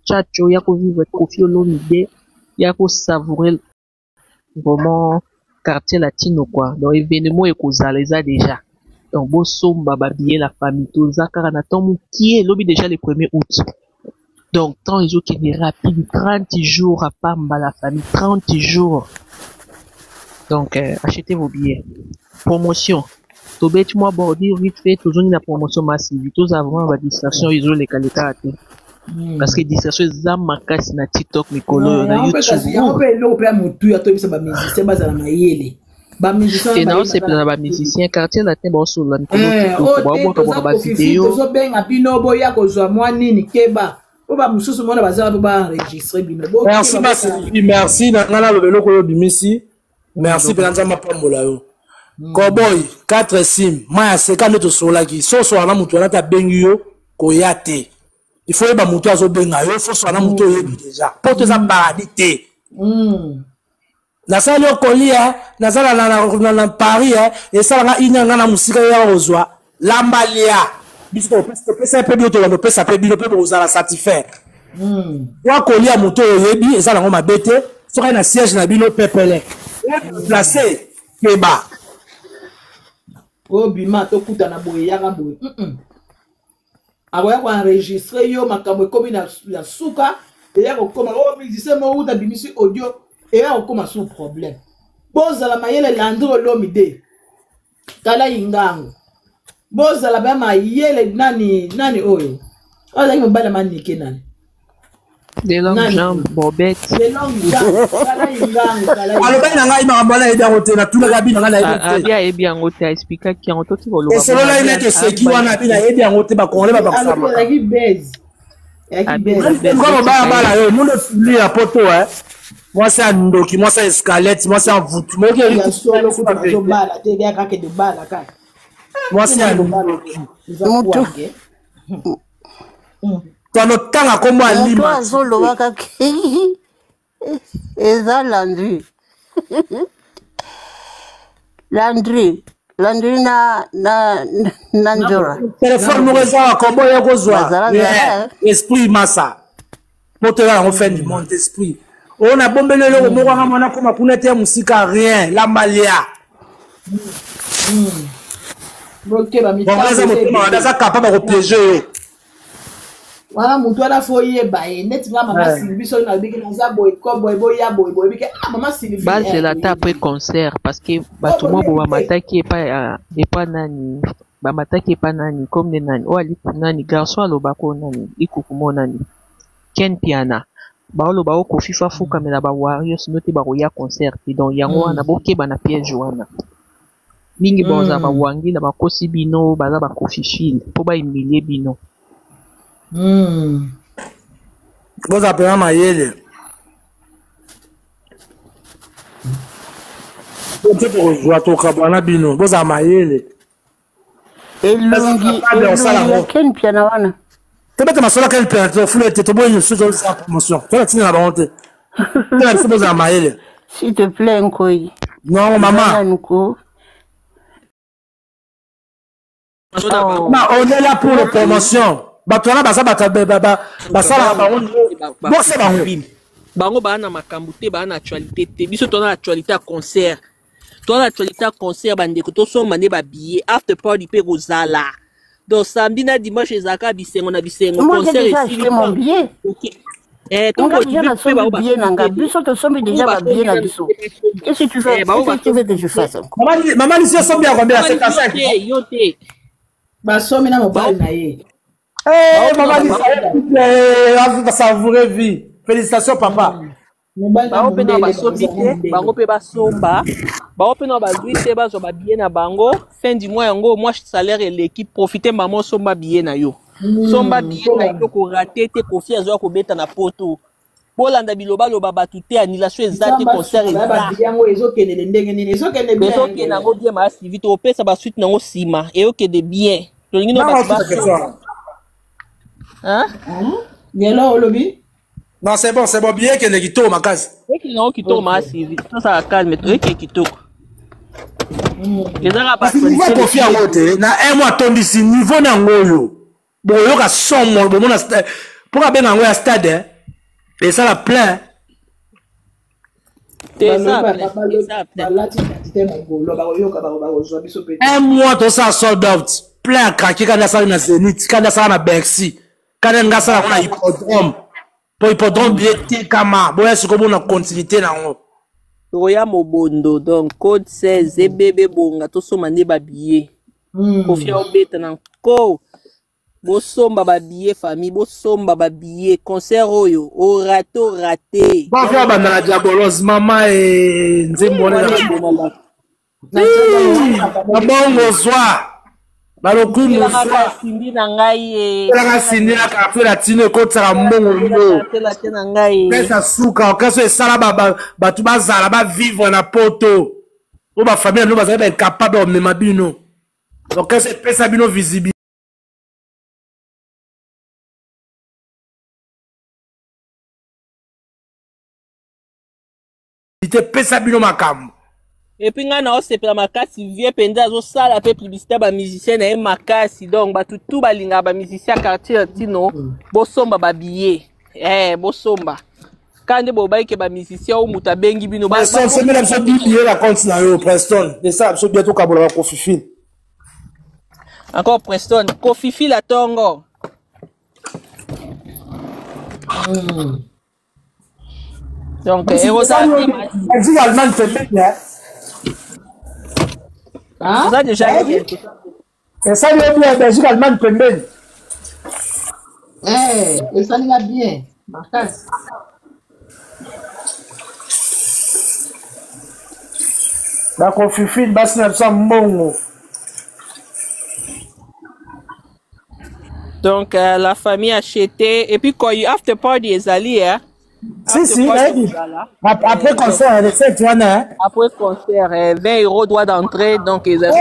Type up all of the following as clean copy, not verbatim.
tchatcho, ya ko vivre Koffi Olomide, ya ko savourer vraiment quartier latino quoi. Donc événement ekozala eza déjà. Donc bo somba ba billet la famille toza kaka na temps qui est lobby déjà le 1er août. Donc tant ils ont qui est rapide 30 jours à Pamba la famille 30 jours. Donc achetez vos billets. Promotion. Tobet moi bordir vite fait toujours la promotion massive. Tous avant la distraction ils ont les qualités. Parce que distraction za makasi na TikTok mikolo na YouTube. On peut le faire mutu ya tobi ba musicien bazala mayele. Ba musicien et non c'est pas ba musicien quartier latin ba so la mikolo ba boka ba vidéo. Tozo benga bino boya kozwa mwa nini keba. O ba mususu mona bazala ba enregistrer bino. Merci na ngana lobelo ko bimisi. Merci Benanza Mapambola yo. Cowboy 4 sim maya seka neto solaki so so na mutu na ta bengi yo ko yate. Il faut que mutu azo benga yo faut so na mutu yebi déjà. Pour te ça paradité. Na sala yo kolia na sala na Paris et ça na inanga na musika ya ozwa lambalia. Biso pesa pe bio to la pesa pe bio pe ozala satisfaire. Wa kolia mutu yebi et ça na ngoma bete so na siège na bino pepele. Placé Keba. Oh bima to kuta na boye ya boye. Akoya ko enregistrer yo makambo komi na suka et ya ko koma o musicien mo uta bimisi audio et ya ko koma sous problème. Bozala mayele Landro Olomide. Kala ingango. Bozala ba mayele nani oyo. Ola ki mbala manike nani. Des longues jambes, bobettes. Des longues jambes. Kala ingango, kala. Alors ben nga ima mbala edi angote na tula gabi nga na edi. Abia ebi angote expliquer ki angote ki volo. Et selon la ine que c'est qui wana bi na edi angote ba kongole ba bakusama. Alors qui baise. Comme bala yo, nous le fili à poto Moi c'est un ndoki, moi c'est escalette, moi c'est un voûte. Moi c'est un ndoki. Toi notre temps à comment ali. Toi solo waka ki. Eza Landry. Landry na njora. Téléphone nous réserve comment ya kozwa. Esprit massa. Pour te la fin du monde esprit. On a bombé le moko nga mona koma kunete musika rien, la malia. Bon ça capable de piéger. Voilà mutu ala foye bae net nga mama Sylvie so na biki na za boy ko boy ya boy biki mama Sylvie base de la après concert parce que bato mo bo mataki pas nani ba mataki pas nani comme ne nani o ali nani garçon alobako nani ikukumo nani Ken Piana ba oloba ko FIFA fuka mela ba Warriors note ba roya concert donc yango wana boke bana piège wana mingi bonza ba wangi na ba kosi bino baza ba kofishil po ba imilie bino. Vous appelez Mayele. Vous jouez au Kabana Bino. Vous avez Mayele. Et Lungi, Ken Piana wana. Tu peux te masser la Ken Piana. Tu fous tu bois une chose de promotion. Tu vas tenir la honte. Tu vas Mayele. S'il te plaît, Nkoi. Non, maman. On est là pour la promotion. Batwana basa basala bango bana makambo te bana actualité te biso tona actualité à concert tona actualité à concert bandeko to somba ne ba billet after party pe rozala donc samedi na dimanche ezaka bisengo na bisengo concert ici mon billet donc déjà na sombi billet nanga biso to sombi déjà ba billet na biso qu'est-ce que tu veux que je fasse maman ici sombi à combien 55 yo te ba sombi na mobile na ye. Maman, savourer vie. Félicitations, papa. Bango pe na basobi te, bango pe basomba, bango pe na bazuite bazo ba billet na bango, fin du mois yango moi salaire et l'équipe profiter maman somba billet na yo. Somba billet na yo ko rater te Koffi azo ko beta na poto. Bolanda biloba loba batute annulation exacte concert ba yango ezokende ndenge nini ezokende bien. Ezokende nango bien ma suivi to pesa ba suite nango sima et ok de bien. To ngino ba hein? Yelo Olobi? Non, c'est bon, bien que les guitares ma case. Et qui n'ont quitté ma CV. Ça calme, mais qui quitté. Les arabes pas Koffi à côté. Na un mois tombé ici niveau na ngoyo. Bon yo ka son mon bon na stade. Pour ben na ngoya stade. Et ça la plein. Un mois, tout ça sold out. Plein à craquer quand ça na Zénith, quand ça na Bercy, quand ça na hippodrome. Pour hippodrome bien kama, bon est-ce que on a continuité na on. Roya Mobondo donc code 16 bébé bonga to so mande ba billet. Kofia obeta na ko. Bo somba ba billet famille, bo somba ba billet concert oyo, au raté. Ba fa ba na diabolos mama et nzembo na bongo soir. Balokumu soir. Sindi na ngai la sindi na café latino ko tsara mbongo yo. Na ngai. Pesa suka okaso esala ba tu bazala ba vivre na poto. O ba famille no bazala ba capable de mema bino. Donc que c'est pesa bino visible. Pesa bino makambo. Et puis nga na osepela makasi vie penza zo sala pe publicité ba musicien na makasi donc ba tout ba linga ba musicien quartier latino bo somba ba billet bo somba quand bo ba ke ba musicien o muta bengi bino ba Preston c'est même ça billet la compte na yo Preston et ça absolument bientôt kabola ko Fifi encore Preston ko Fifi la tongo donc vas-y Allemagne fait bien hein ça déjà et ça vient bien Belgique Allemagne pembeni et ça va bien Marcas ba ko Fifi basi na ça mbongo. Donc la famille a acheté et puis quand il after party est allé hein. Si, après concert, le 7 juin. Après concert, 20 € droit d'entrée, donc ils ont.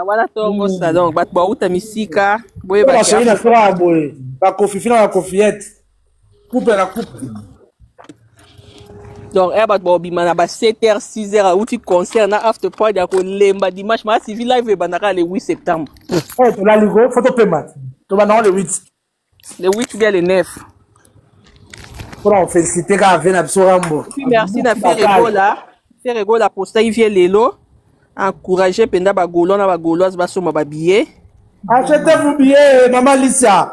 Voilà, ça. Donc, tu misika. Donc, il 7h, 6h, où tu concert, after party, il dimanche, mais live le 8 septembre. Le 8. Le 8 ou bien le 9. Pour féliciter quand on merci de faire la posta il vient lelo encourager penda ba golon na ba goloise ba soma ba billet. Achetez-vous billet maman Licia.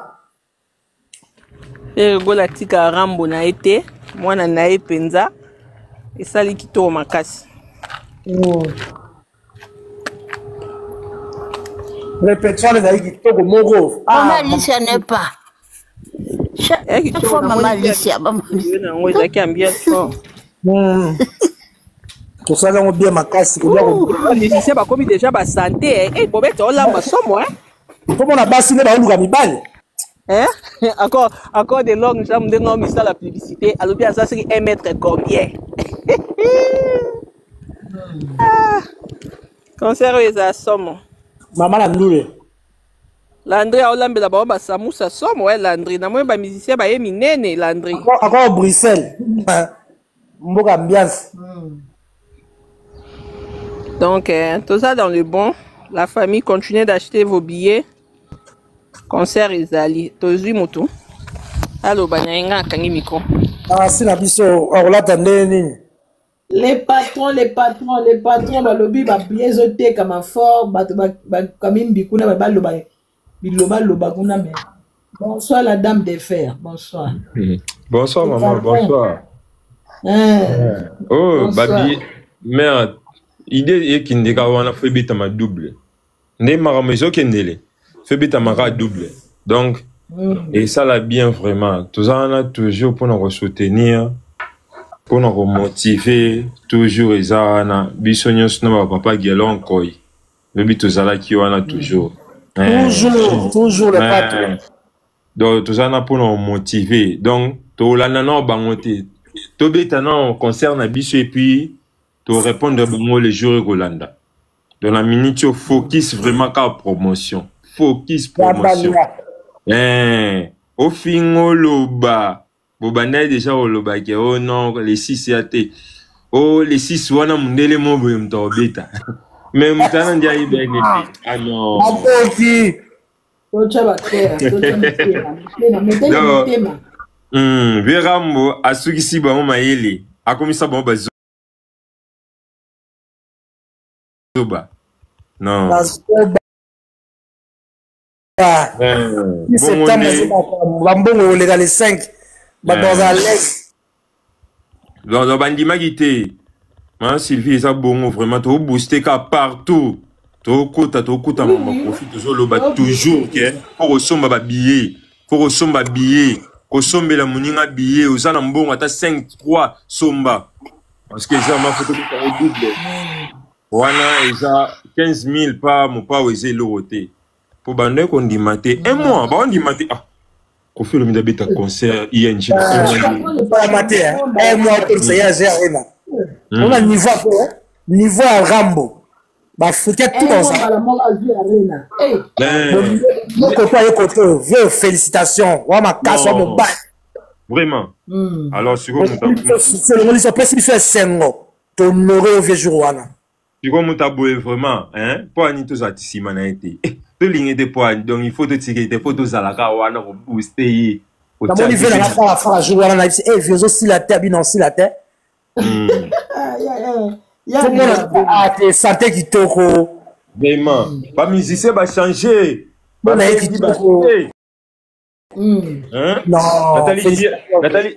Et la tika rambo na été mwana na e penza et sali kitoko makasi. Répétition les aïe kitoko moko. Maman Licia n'est pas. Chaque fois, maman Alicia, tout ça, on bien ma casse. Les lycéens, comme déjà, ma santé, et pour mettre là, ma somme, hein. Comment on a bassiné dans le balle? Hein? Encore des longues jambes de nom, ça la publicité. Alors, bien, ça, c'est 1 mètre combien? Conservez la somme. Maman l'a nourri. Landry a olambe la baba Samoussa somme ouais Landry na moi ba musicien ba yemi nene Landry encore Bruxelles mboka ambiance donc tout ça dans le bon la famille continue d'acheter vos billets concert ezali tozui moto allo banyenga kangi micro si na biso orlata neni les patrons ba lobby ba billets zote comme fort ba comme bikuna ba loba bonsoir la dame des fers, bonsoir. Bonsoir maman, bonsoir. Oh, babi, merde, idée est qu'il n'y a pas fait bêta ma double. Né marameso kendele, fait bêta ma double. Donc, et ça l'a bien vraiment. Tout ça on a toujours pour nous soutenir, pour nous motiver, toujours et ça on a bisognos no papa gelon koi. Le but tout ça là qui on a toujours. Toujours le patron. Donc, tout ça, on a pour nous motiver. Donc, tout là, non, bangoté. Tout bête, non, concerne à biche et puis, tu répondre à bango les jours Rolanda. Dans la minute, focus vraiment qu'à promotion. Focus promotion. Au fin, au loba. Bobana déjà au loba, qui oh non, les 6 CAT. Oh, les 6, on a mon élément, vous me bêta. Mais Moutana Ndiaye bénéfice. Ah non. Verambo asukisi bango mayele akomisa bango bazoba non bambongo olega les 5 dans à l'aise dans bandimaki te Sylvie eza bongo vraiment to booster ka partout to kota mama profit tozoloba toujours ke pour osomba ba billet pour osomba billet kosombela muninga billet oza na mbongo ata 5-3 somba parce que eza mafoto ko double wana eza 15 000 pa mopa eza eloko te po bande ko ndima te un mois ba ndima te Kofi Olomide abeta concert ING pas maté un mois pour ça ya arena on a niveau à Rambo ba foutait tout dans ça félicitations wa ma casse wa mon bac vraiment alors c'est comme c'est le ministre président fait sengo t'honorer au vieux jour wana c'est comme taboué vraiment pour anito zatisima na été to ligne de point donc il faut te tirer des photos à la wana pour booster au temps il la faire jour wana na vieux aussi la terre bien aussi la terre te santé kitoko vraiment ba musicien ba changer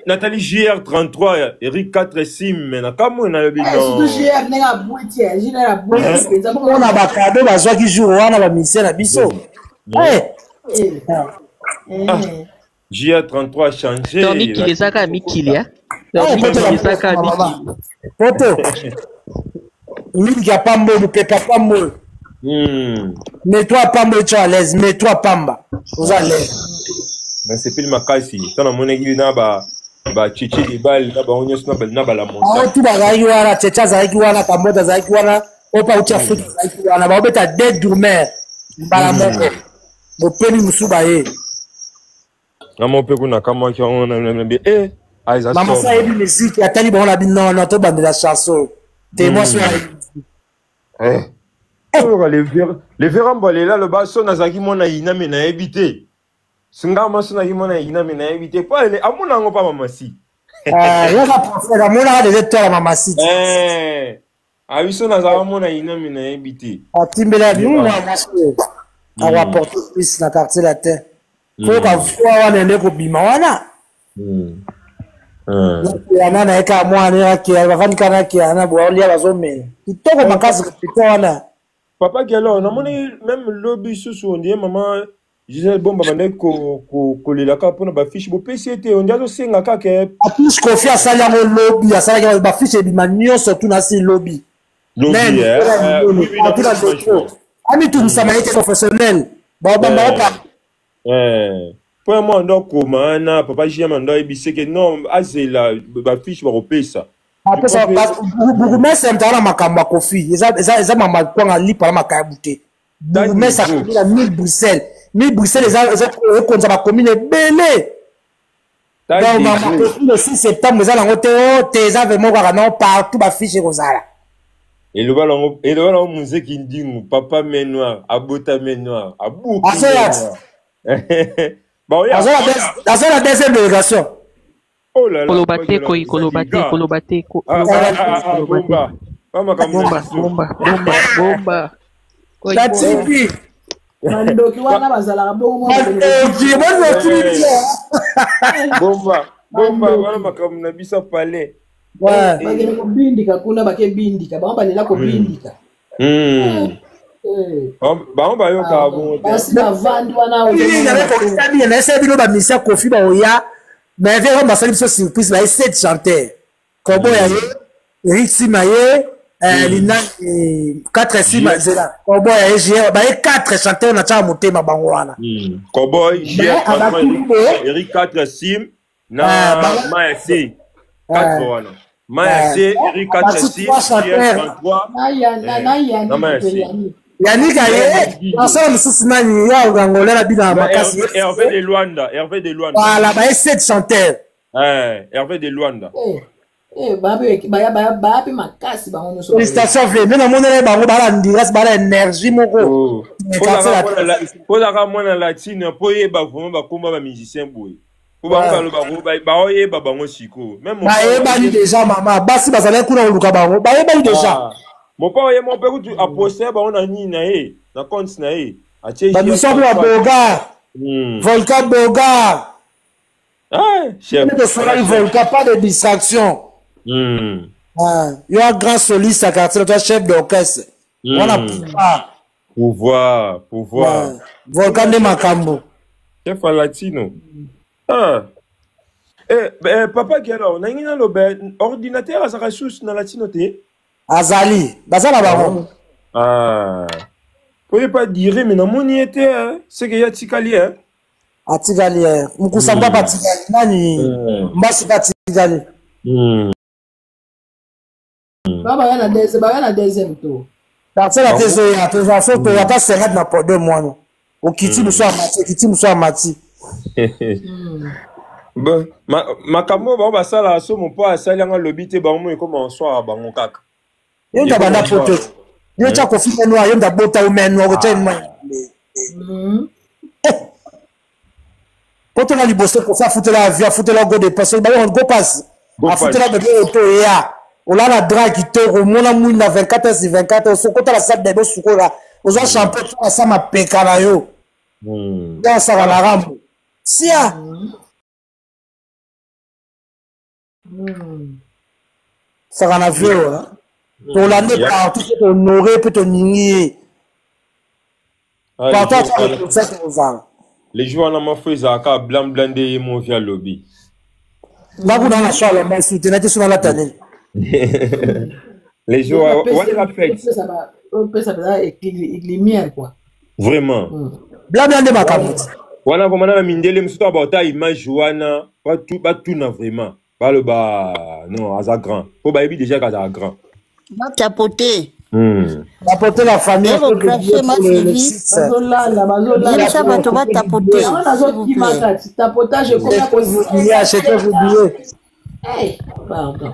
Nathalie JR33 Eric 4 Sim na kamo na lobi non JR na boîtier na boîtier on a ba cadeau ba joie qui joue wana ba musicien na biso JR33 changer Tony qui les a ka mikilia Poto. Minga pambo, pepa pambo. Mets-toi pambo, tu es à l'aise. Mets-toi pamba. Vous à l'aise. Mais c'est plus ma casse. T'en as mon aiguille là bas. Bah chichi les balles là bas on y snap là bas la montagne. Ah tout bagaille wana, tchatcha zaiki wana, kamoda zaiki wana. Opa ucha foot zaiki wana. Ba obeta dead dormir. Bala moko. Bo peni musuba ye. Na mon pe kuna kama ki on a Maman ça est musique, ya tali bon la bin non to bande la chanson. T'es moi sur les veramba là le bas son azaki mona ina me na éviter. Singa ma sona mona ina me na éviter pas les amuna ngo pa mama si. Ya ka professeur amuna de toi mama si. Abiso na za mona ina me na éviter. Atimbela nous na monsieur. On va porter plus na quartier la terre. Faut ka fois wana ndeko bima wana. Yana na eka mwana yake bafani kana ki ana bwalia bazomena kitoko makazi kitona papa gelo na moni même lobby susu on dit maman Gisèle bomba bande ko lela ka pona ba fiche bo PCT on dit senga ka ke plus confiance à la lobby à ça ba fiche bi manio surtout na si lobby ami tout ça m'a été professionnel ba pour moi donc comment papa j'ai mando ebisé que non azela ba fiche ba repesa après ça beaucoup mais c'est dans makamba kofi eza mama kwanga lipa makabute mais ça la 1000 Bruxelles eza konza ba commune belé donc mama le 6 septembre eza lango te eza vraiment kwa non partout ba fiche kozala et le ballon musique ndingu papa main noir abota main noir abu dans la deuxième délégation. Oh là là. Kolobate. Bomba. La TV. Mandoki wana bazala bongo. Bomba wana makamu na bisa pale. Ouais. Bagenda kubindika kuna bakebindika. Bamba lela kubindika. Ba yo ka bon basi bavandi wana na ese bino ba misia Kofi ba oya mais vers on basali so surprise ba ese chanter kobo ya Rixi maye lina 4 6 zela kobo ya EG ba 4 chanter na cha motema bango wana kobo Eric 4 sim na Mac 4 wana Mac Eric 4 sim 33 na Mac Yannick aye ensemble mususu nani ya ugangola na bina makasi Hervé de Luanda voilà ba essaie de chanter Hervé de Luanda bayapi makasi bango nyonso félicitation fe me namonela bango bala ndirasi bala énergie moko kozaka mwana latine mpo yeba vraimen bakóma bamusicien boye po bango baoyeba bango sikoyo bayebani déjà mama basi bazalaki kuna koluka bango bayebani déjà mopa oye mo mpe kutu aposte bango na nini na ye na compte na ye bamission mpe babogar volcan bogar volcan pas de distraction yo un grand soliste à quartier toi chef d'orchestre on a pouvoir volcan de makambo chef à latino papa qui alors na ngina lo ordinateur azaka sous na latino te azali bazala bango pouvez pas dire mais namoni ete c'est que ya tikali atikali mukusamba patikali nani mbasi patikali baya na deuxième tour quartier la tezo ya tezo to yata 50 na pour 2 mois no okiti muso amati bon makambo ba basala so mon pa asali nga lobi te ba mo ekoma en soir bango kaka yo tabanda poto yo cha kofi no yo ndabota umenu okocha imwa poto na liboso ko fa futela avion futela go de personne ba on go passe a futela de auto ya olala drag kitoko mona mwini na 24 sur 24 osokota la salle de sukola ozo champion to sa mapeka na yo dans sa la rambo sia ça va na vio to la ne partout to honorer peut ningi partout ça aux gens les joueurs na mafuza ka blanc blindé mon via lobby là vous dans la salle mais soutenez sur la tane les joueurs ouais la fête ça va éclimière quoi vraiment blanc blindé makambo wana vraiment na mindele msuto abota image wana ba tout na vraiment ba le ba non aza grand faut ba ebi déjà kaza grand tapoter tapoter la famille ça va to va tapoter tapotage il a acheté vous billet pardon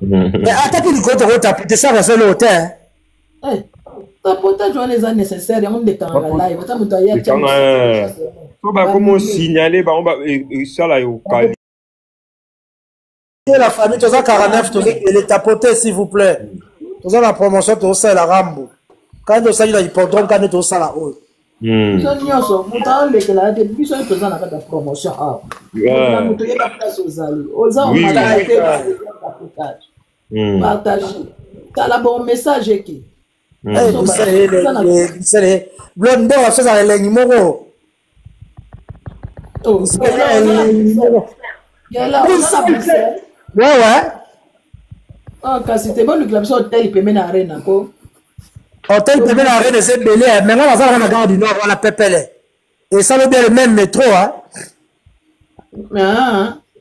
mais attends qu'il côté on tapoter ça va sur l'hôtel tapotage on est nécessaire on est en live ça muto ya faut ba comment signaler ba on ba ça là au cali la famille tous 49 tous les tapoter s'il vous plaît tous la promotion tous ça la rambo quand on s'agit de l'hippodrome quand on ça la haut nyonso muta le que la biso est présent dans la promotion na muto ya place aux allées aux gens on a été partage t'as bon message qui vous savez blonde la chose à l'église moro ouais kasi te bon club so hotel peut mener arena ko hôtel peut mener arena c'est belé mais on va faire la gare du nord la pepele et ça veut bien le même métro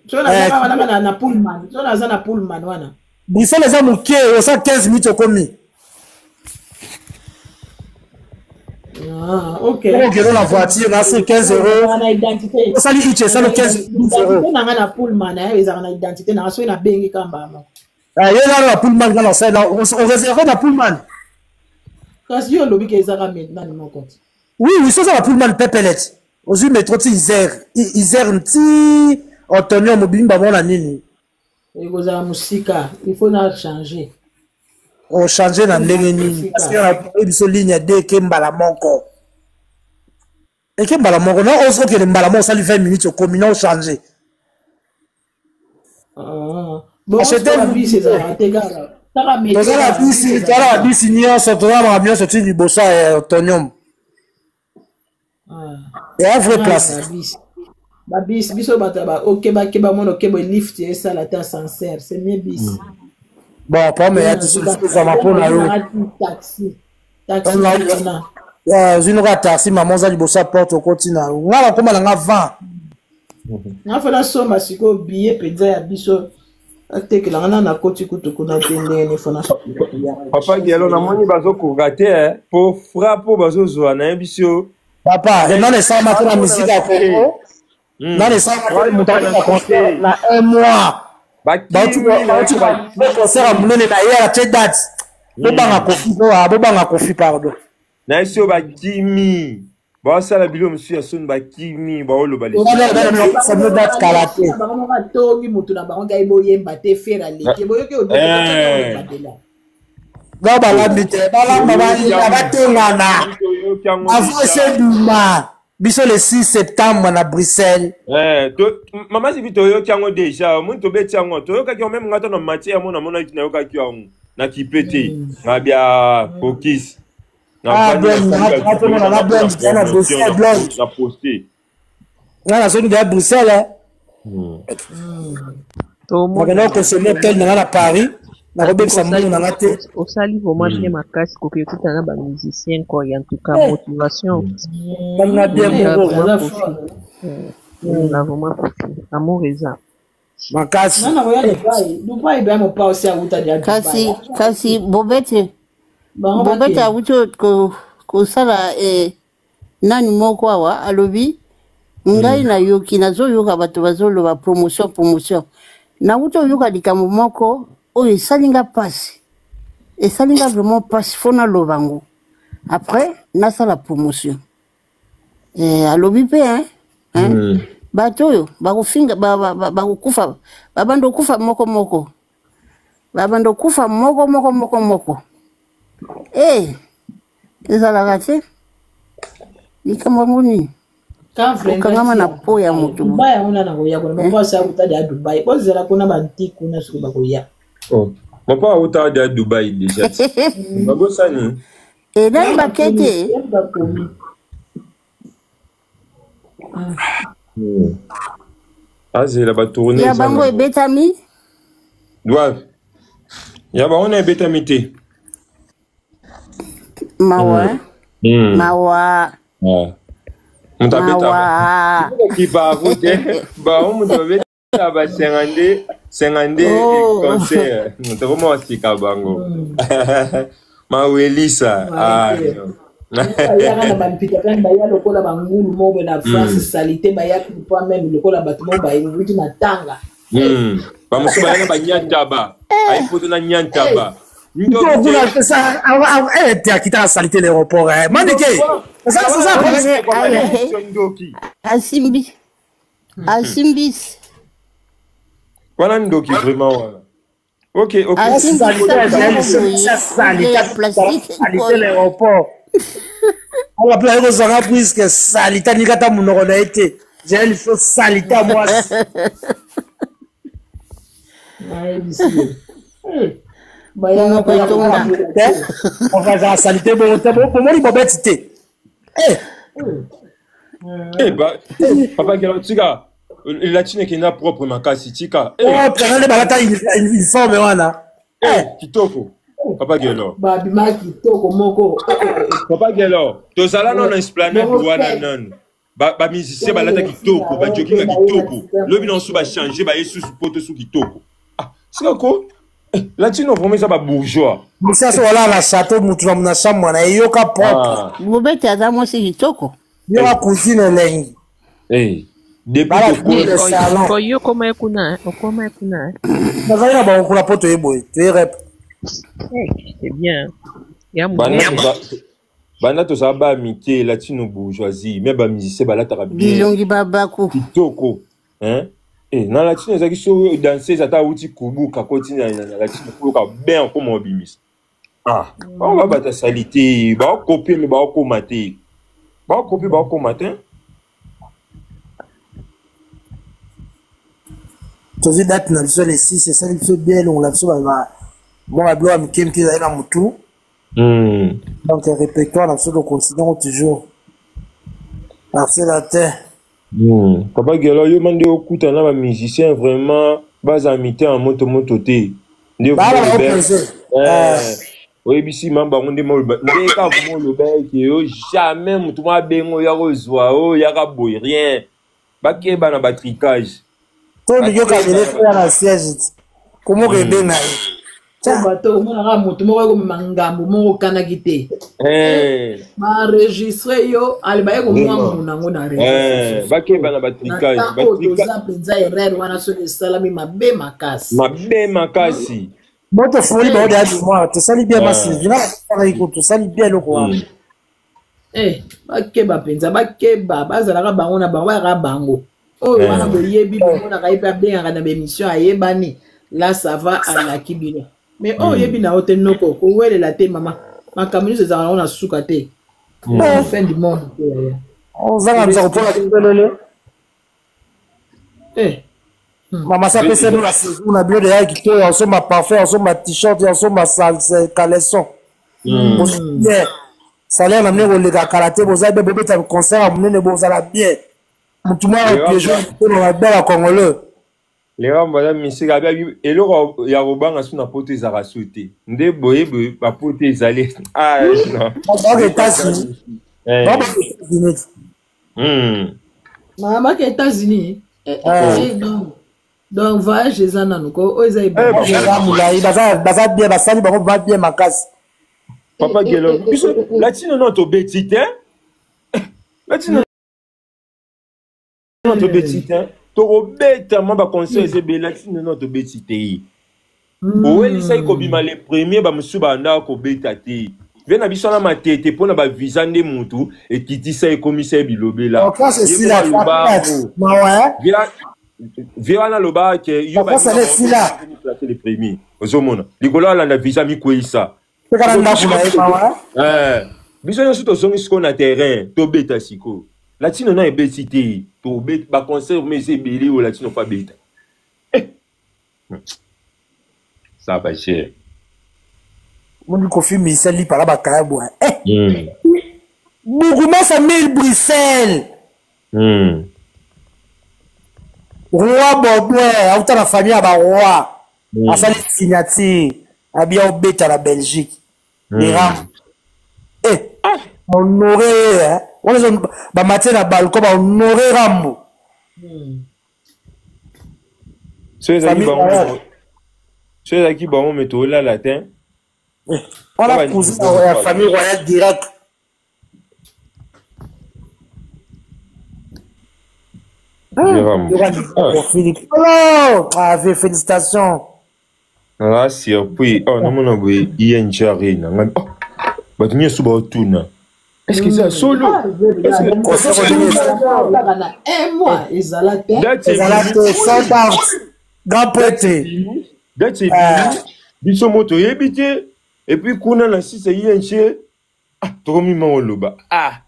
so na pullman so na pullman wana Bruxelles les amuke au 115 minutes au commis ok on la voiture là c'est 15 €. na identité ça lui dit ça le 15 €. na na pullman ils ont na identité na so na bengi kamba mo il y a la pullman là on réserve la pullman kasi yo lobi ke ezaka maintenant ni mon compte oui ça la pullman pepelet ozu métro ti Isère nti Antonio mobimba mona nini ekozala musika il faut na changer on changer na ndenge nini parce que na biso ligne de kembala moko et kembala moko non on que mbala moko ça lui 20 minutes au communal changer bon c'était la vie c'est ça tegara taka métier la bisi nyonso toza nyonso ti liboso ya Antonio et à vraie place babis biso bataba okeba mono kebo lift et ça la ta sincère c'est mieux bis bon pas mais tu sais ça m'a pour na yo taxi une ra taxi maman za liboso porte au continent ngala koma la nga 20 na fa na soma siko billet peza ya biso atekela ngana na koti kutu kuna tende ne fona papa gielo na moni bazo ko rater pour frappo bazo zo na biso papa et non les ça matin la musique à Congo non les ça matin montagne à Congo na un mois concert à monene na hier à date bobanga kofi pardon na iso ba kimi ba sala bilo monsieur ya son ba kimi ba oloba les ça me date kalaté ba tongi mutu na bango ngai boyemba te fera leke boyoke odela non balambite balamba batengana avant c'est duma biso le 6 septembre na Bruxelles maman si vito yo kiango déjà mun to beti yango to yo ka ki même ngata na matière mona mona na yo ka ki yango na kipete na bia focus na posté na zone de Bruxelles to mo na ko se hotel na Paris na robekisa mungu na ngate osali vraiment bien makasi ko ke tout na ba musicien ko en tout cas motivation na bien na vraiment amour eza makasi nana ko ya Dubai ba mo pa aussi aguta dia kasi bobete auto ko sala nani moko awa alobi ngai na yoki nazoyoka bato bazoloba promotion na auto yoka likambo moko oyo esalinga pasi esalinga vraiment pasi fona lobango après nasala promotion alobi pe bato oyo bakofinga bakokufa babando kufa moko ezalaka te likambo ngoni okangama na po ya motu Dubai ona na koya ko ba sa uta dia Dubai bo zela kuna bantiku na suku ba koya papa uta dia Dubai déjà babo sani nani bakete azela ba tourner ya bango ebetami doivent ya ba on ebetami te mawa Mawa. Qui va router, bah on devait avoir 50 concert. Nous devons aussi kabango. Mawelisa. ya na bampika kan ba ya lokola bangulu mo na France salité ba ya kwa même lokola batumo ba yuti na tanga. Ba musuba yana ba nyantaba. Ai poto na nyantaba. Ça a quitté la saleté l'aéroport. Asimbis. Voilà Ndoki vraiment voilà. Ok. Saleté l'aéroport. On va plaire aux arabes puisque saleté n'y a pas mon nom été. J'ai une chose saleté à moi. On va la salité pour moi il va bêter. Papa Galantika, le latine qui n'a propre makasi tika. Prenez les bagages une forme voilà. Kitoko. Papa Gelo. Ba bima kitoko moko. Papa Gelo, to sala non esplanade wana non. Ba musicien ba lata kitoko, ba jogging kitoko. Lobi non so ba changer ba yesu poto su kitoko. Ah, c'est quoi? Latino vraiment ça ba bourgeois. Mais ça c'est voilà la château mutu na chambre na yoka propre. Ngobete aza si kitoko. Yoka cuisine lengi. Depuis le salon. Ko yo koma kuna, koma kuna. Na vaina ba kula poto eboy. Tu rep. C'est bien. Ya bana to sa ba mité latino bourgeoisie, mais ba musicien ba lata bien. Bilongi babako. Kitoko. Na latino ezaki so danser ata uti kubuka continue na latino kubuka bien comme obimis. On va battre salité, ba copier mais ba ko mater. Ba copier ba ko matin. Tu veux date na biso les 6 c'est ça il fait bien on l'a biso ba bon la gloire mi kem ki za na mutu. Donc répertoire na biso de considérons toujours. Merci la terre. Papa Gelo yo mande okuta na ba musicien vraiment baza mité en moto te oui bisi mamba ngonde mo ndeka mo lo beki yo jamais mutu ma bengo ya rozwa o ya ka boy rien ba na batricage to yo ka bele faire la siège comment que ben bato mona moto moko ko mangambo moko kana kite ba registre yo ali ba ko mwa munango na registre bakeba na batrikage batrikage penza erreur wana so salami mabe makasi moto foli ba odia du moi te sali bien masivina para ikutu sali bien loko wana bakeba penza bakeba bazalaka bango na bango ya bango oyo wana boyebi bongo na kaipa bengaka na bemission ayebani là ça va à la kibino mais oh yebi na hotel noko ko welela te mama makambo nyonso ezalaka na suka te fin du monde ozanga nzako mpona kelele mama sa pesa no la saison na bilo de ya kito ya osoma parfait osoma t-shirt ya osoma caleçon bien salaire na mne koleka karate boza be bobeta concert ya monene bozala bien mutu mwa piégeon mpona babela congolais lero mbala misika abi eloko ya kobanga so na poto ezaka so te nde boyebe bapoto ezali baka États-Unis donc voyage eza nanu ko oyo eza molai baza bien basali bango ba bien makasi papa gelo biso latino no tobeti te latino no tobeti te tokobeta mwa baconseil ezebele latino no tobeti te owelisaki kobima le premier bamosusu bandaka kobeta te ve na biso na matete mpona bavisa nde mutu ekitisa ekomisa ye bilobela vie wana alobaka ke yo le premier ozomona likolo alanda visa mikweyisa biso nyonso tozongi sikoyo na terrain tobeta sikoyo latino na ebeti te baconseil me eza ebele oyo latino fa beta ça va cher moni kofi misali pala bakaya bwa Bougoumassa mille Bruxelles roi Baudouin auta na famille ya baroi asali signature abia obeta na Belgique ira honoré wana ba maté na balcon ba honoré rambo c'est qui bon météo là latin on a posé la famille royale direct félicitations. Ah, surpris. Oh, non, non, oui, ING Arena. Oh, bah, tu m'y souvent tout, est-ce que c'est solo? Est-ce que un mois, ils allaient grand petit. That's it. Biso moto yebité. Et puis, kuna na si c'est ING. Ah, trop mimant loba. Ah.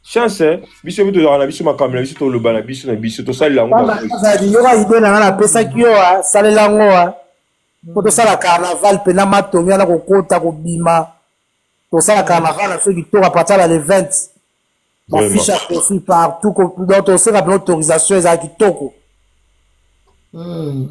Chance, biso biso na biso makamela biso to loba na biso to sala ngo. Ça dit yora idée na pesa kiyo a salela ngo. Pour sala carnaval pena matongi na kokota ko bima. Pour ça, la carnaval, ceux qui tournent à partir de l'event, on fiche à profit partout, donc on sait la bonne autorisation, ils ont qui toko. En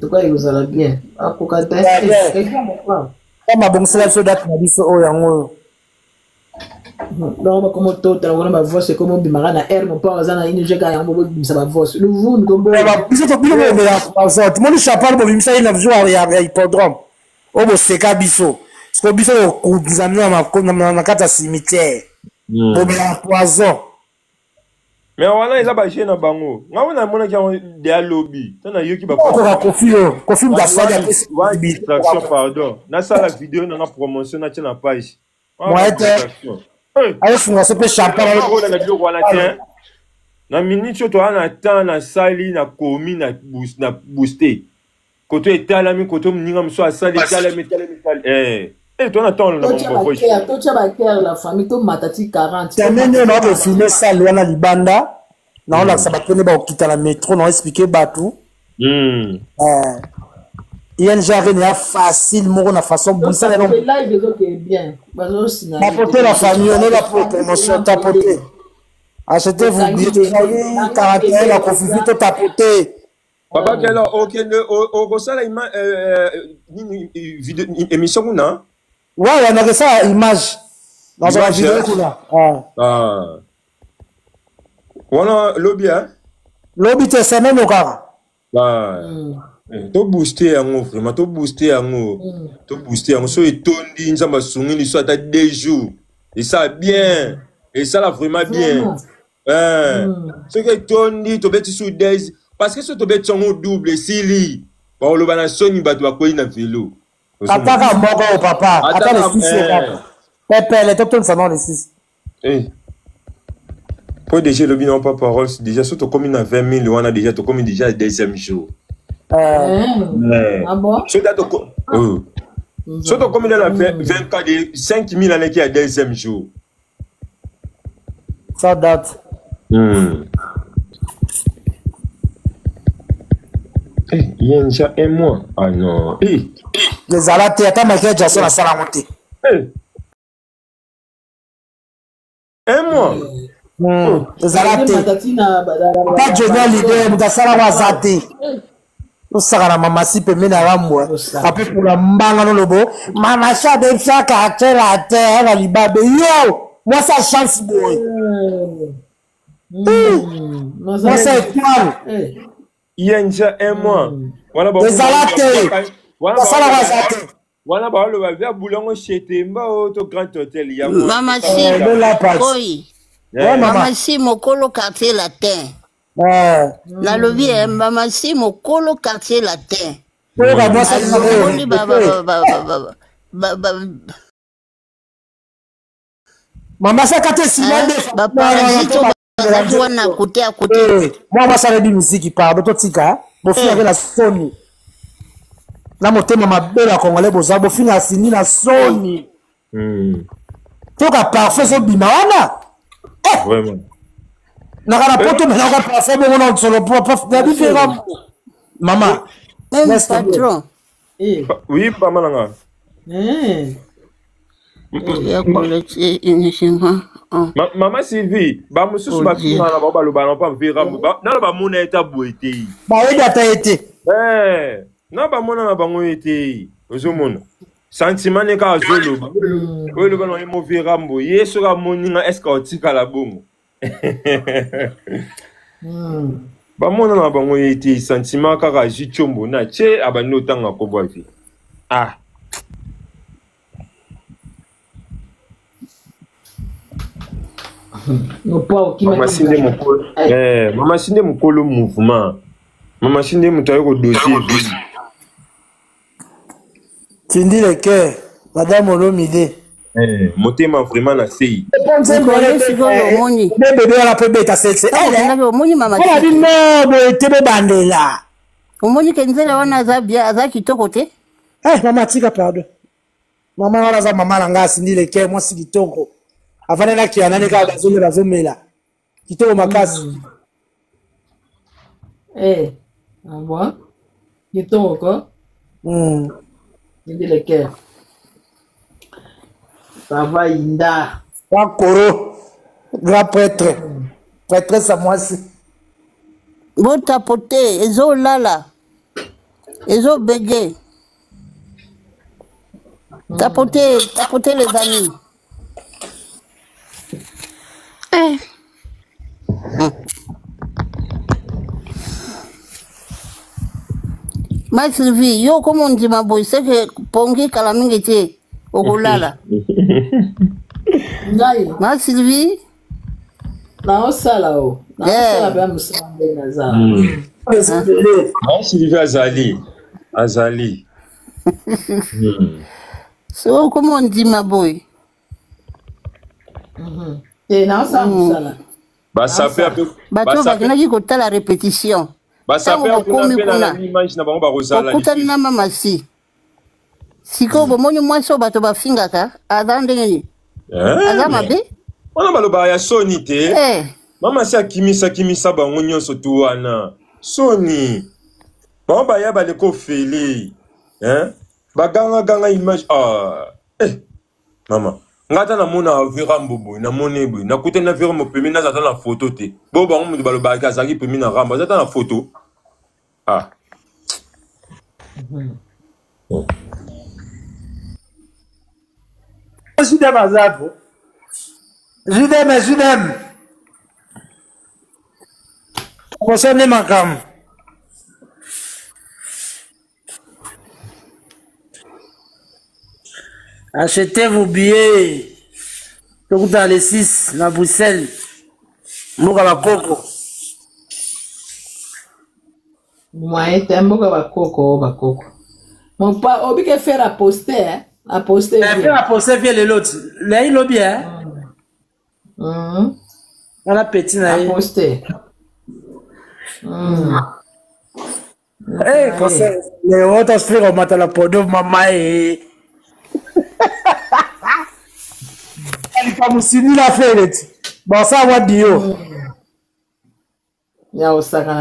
tout cas, ils vous allez bien. Ah, pour quand comme ma bonne sélection date, m'a dit, oh, yango. Non, comme tout, on a ma voix, c'est comme on dit, Marana, R, mon père, Zana, il nous a gagné un moment, ça va voix. Le vous, nous, tout le monde chapal, bon, il s'agit d'un jour à hippodrome. Oh, bon, c'est Kabiso. Ce qu'on dit, nous amenons dans ma carte à cimetière. Pour un poison. Mais on a les abachés dans Bango. On a mon des lobby. On a eu qui va confirme distraction, pardon. Dans la vidéo, on a promotion dans la page. Moi, allez, on se fait champagne. Na minute to ana temps na sali na komi na booster. Koto etalami koto mninga mso asali talami toi na temps na bongo. To tchaba cœur la famille to matati 40. Terminé na de filmer ça loana libanda. Na on la sabatene ba okita la métro na expliquer batou. ING Arena facile moko na façon bonne là live est bien tapoter la famille on est là pour promotion tapoter achetez vous billets 41 la confusion tout tapoter papa quel OK au ça la émission kuna ouais on a ça image dans la vidéo kuna voilà lobby hein L'obité semaine au cara. To booster yango vraiment, to booster yango. To booster yango. So etondi nzamba sungini so ata 2 jours. Et ça bien. Et ça là vraiment bien. Ce que etondi to beti sous 10 parce que so to beti yango double sili. Ba oloba na soni bato bakoyi na vélo. Ataka moko au papa. Attends les 6 Pepe, les top ça non les 6. Pour déjà le bilan pas parole, déjà surtout comme il a 20 000, on a déjà comme déjà deuxième jour. Ah bon? Surtout comme il a 24 5 000 années qui a deuxième jour. Ça date. Il y a déjà un mois. Ah non. Les alates, attends, ma gueule, j'ai la salle à monter. Un mois. Les alates. Pas de journal l'idée, mais ça va zate. Nous savons la maman si peut mener à moi. Après pour la mbanga no lobo, maman ça de ça caractère la terre la libabe. Yo, moi ça chance boy. Moi ça étoile. Il y a déjà un mois. Les alates. Ça va zate. Voilà, bah, le va boulon chez Temba au grand hôtel. Maman si, maman si mokolo quartier latin. La lobby maman si mokolo quartier latin. Maman ça quartier Simone. Wana côté à côté. Moi ça veut dire musique pardon toi tika. Mon fils avait la Sony. Na motema mabela congolais boza bo fina sini na Sony. Toka parfait so bima wana. Vraiment. Na kana poto mais na parfait bon on solo prof na différent. Maman. Même patron. Oui, pas malanga. Maman Sylvie, ba mususu ba fina na ba lo ba na pa vira ba na ba mona eta boete. Ba oui data été. Non, pas mon nom, pas mon été. Ozomona. Sentiment n'est qu'à zolo. Oui, le ballon est mauvais rambo. Hier sera mon nom escortique à la bombe. Pas mon nom, pas mon été. Sentiment qu'à jichombo. Na che abano tanga koboavi. Ah. Maman Sinde mon colo mouvement. Maman Sinde mon taille au dossier. Tu dis le cœur, Madame Olomide. Motema vraiment na sei. Bébé la peut beta sexe. Elle dit non, tebe bandela. Omoni kenzela wana za kitoko te. Maman tika pardon. Maman wana za maman langa sindi le cœur moi si kitoko. Avana na ki anane ka bazole bazomela. Kitoko makasi. Ah bon? Kitoko. Le cœur. Ça va, Inda. Wakoro, grand prêtre. Prêtresse à moi aussi. Bon tapoter, ezo lala. Ezo bégué. Tapoter les amis. Ma Sylvie, yo comment on dit ma boy, c'est que pongi kalamingi te okulala. Ma Sylvie, na osala o. Na osala ba musala na za. Ma Sylvie Azali. So comment on dit ma boy? Na osala musala. Ba ça fait un peu. Bato bakina ko la répétition. Ba ça fait un peu na image na bango ba rozala. Okutani na mama si. Siko bomoni mwaso bato bafingaka azande ngeni. Azama be? Ona baloba ya Sony te. Mama si akimisa bango nyonso tu wana. Sony. Ba ba ya ba le ko fele. Baganga image Mama. Ngata na mona vira mbobo na monebo na kuta na vira mopemi na zata na photo te. Bo bango mu baloba ka zaki pemi na ramba zata na photo. Judem Azabo. Judem. Promotion makam. Achetez vos billets. Dans les 6, à Bruxelles. Mouka Bakoko. Moi, Mouka Bakoko. Mon pas, obi que faire à poster, hein? À poster. Faire à poster via les autres. Là, il lobby, hein? On a petit, là. À poster. Eh, les autres frères, on m'a la podo, maman, et. Elle est comme si nous l'a fait. Bon, ça va dire. Il y a aussi ça.